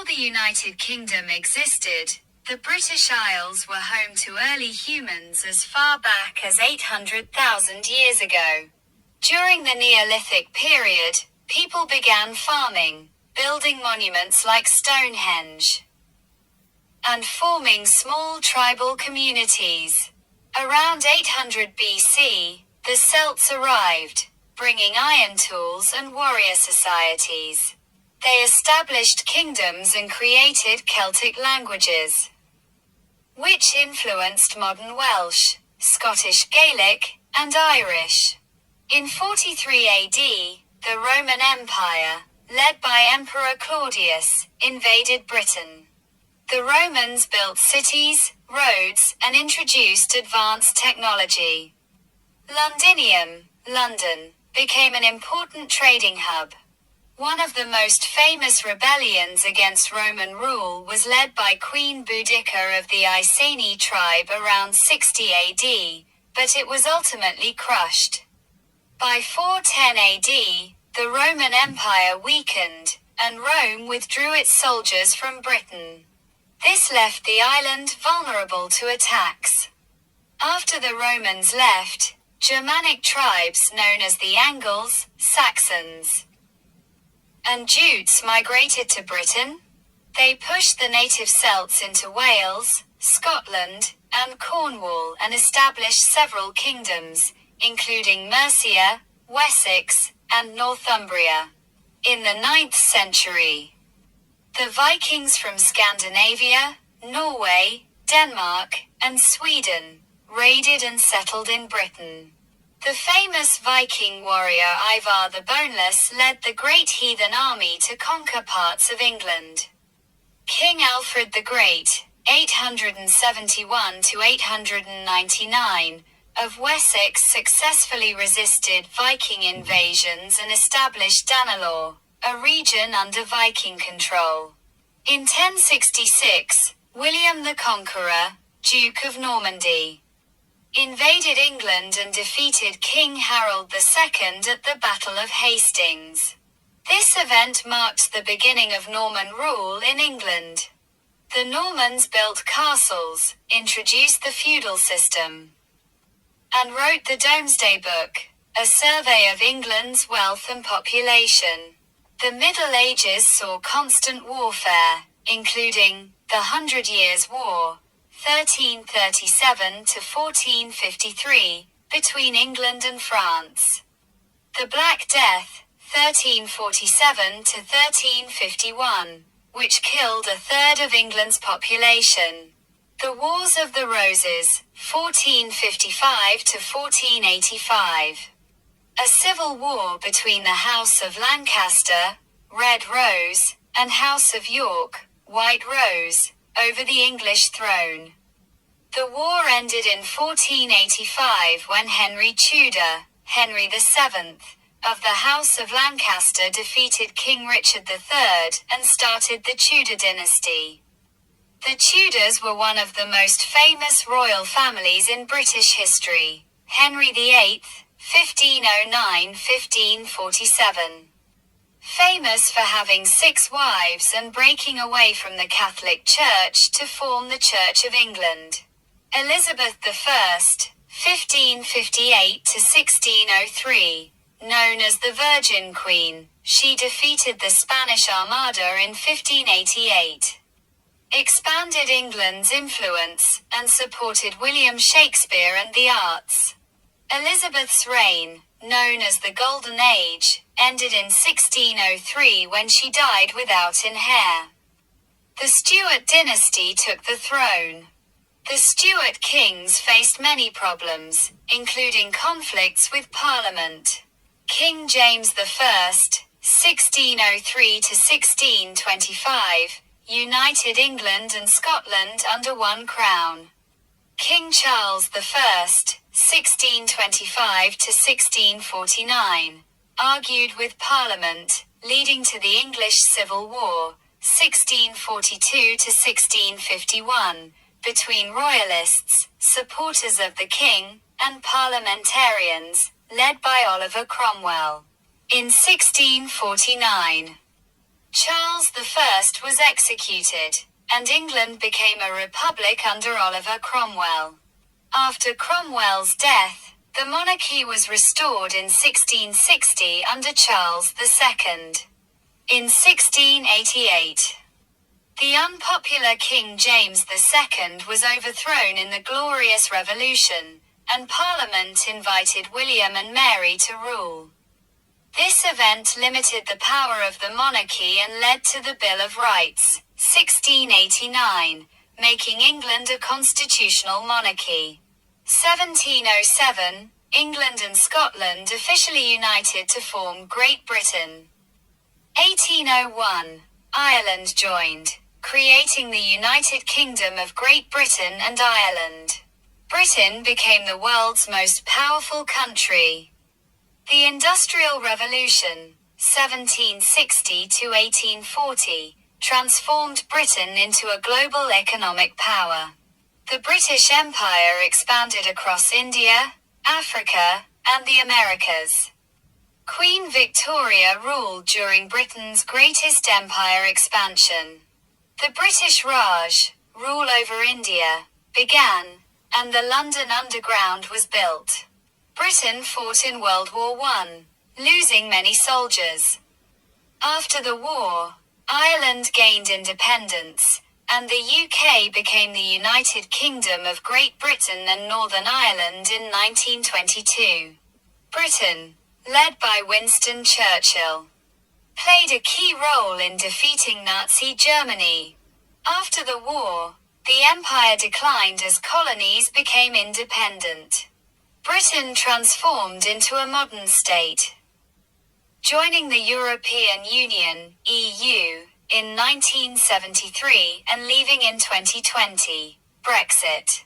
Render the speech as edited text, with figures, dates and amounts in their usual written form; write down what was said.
Before the United Kingdom existed, the British Isles were home to early humans as far back as 800,000 years ago. During the Neolithic period, people began farming, building monuments like Stonehenge, and forming small tribal communities. Around 800 BC, the Celts arrived, bringing iron tools and warrior societies. They established kingdoms and created Celtic languages, which influenced modern Welsh, Scottish Gaelic, and Irish. In 43 AD, the Roman Empire, led by Emperor Claudius, invaded Britain. The Romans built cities, roads, and introduced advanced technology. Londinium, London, became an important trading hub. One of the most famous rebellions against Roman rule was led by Queen Boudicca of the Iceni tribe around 60 AD, but it was ultimately crushed. By 410 AD, the Roman Empire weakened, and Rome withdrew its soldiers from Britain. This left the island vulnerable to attacks. After the Romans left, Germanic tribes known as the Angles, Saxons, and Jutes migrated to Britain. They pushed the native Celts into Wales, Scotland, and Cornwall and established several kingdoms, including Mercia, Wessex, and Northumbria. In the 9th century, the Vikings from Scandinavia, Norway, Denmark, and Sweden raided and settled in Britain. The famous Viking warrior Ivar the Boneless led the Great Heathen Army to conquer parts of England. King Alfred the Great, 871 to 899, of Wessex successfully resisted Viking invasions and established Danelaw, a region under Viking control. In 1066, William the Conqueror, Duke of Normandy, invaded England and defeated King Harold II at the Battle of Hastings. This event marked the beginning of Norman rule in England. The Normans built castles, introduced the feudal system, and wrote the Domesday Book, a survey of England's wealth and population. The Middle Ages saw constant warfare, including the 100 Years' War, 1337 to 1453, between England and France. The Black Death, 1347 to 1351, which killed a third of England's population. The Wars of the Roses, 1455 to 1485. A civil war between the House of Lancaster, Red Rose, and House of York, White Rose, over the English throne. The war ended in 1485 when Henry Tudor, Henry VII, of the House of Lancaster defeated King Richard III and started the Tudor dynasty. The Tudors were one of the most famous royal families in British history. Henry VIII, 1509–1547. Famous for having 6 wives and breaking away from the Catholic Church to form the Church of England. Elizabeth I, 1558–1603, known as the Virgin Queen, she defeated the Spanish Armada in 1588. Expanded England's influence, and supported William Shakespeare and the arts. Elizabeth's reign, known as the Golden Age, ended in 1603 when she died without an heir. The Stuart dynasty took the throne. The Stuart kings faced many problems, including conflicts with Parliament. King James I, 1603–1625, united England and Scotland under one crown. King Charles I, 1625–1649, argued with Parliament, leading to the English Civil War, 1642–1651, between royalists, supporters of the king, and parliamentarians, led by Oliver Cromwell. In 1649, Charles I was executed, and England became a republic under Oliver Cromwell. After Cromwell's death, the monarchy was restored in 1660 under Charles II. In 1688, the unpopular King James II was overthrown in the Glorious Revolution, and Parliament invited William and Mary to rule. This event limited the power of the monarchy and led to the Bill of Rights, 1689, making England a constitutional monarchy. 1707, England and Scotland officially united to form Great Britain. 1801, Ireland joined, creating the United Kingdom of Great Britain and Ireland. Britain became the world's most powerful country. The Industrial Revolution, 1760 to 1840, transformed Britain into a global economic power. The British Empire expanded across India, Africa, and the Americas. Queen Victoria ruled during Britain's greatest empire expansion. The British Raj, rule over India, began, and the London Underground was built. Britain fought in World War I, losing many soldiers. After the war, Ireland gained independence, and the UK became the United Kingdom of Great Britain and Northern Ireland in 1922. Britain, led by Winston Churchill, played a key role in defeating Nazi Germany. After the war, the empire declined as colonies became independent. Britain transformed into a modern state, joining the European Union, EU, in 1973 and leaving in 2020. Brexit.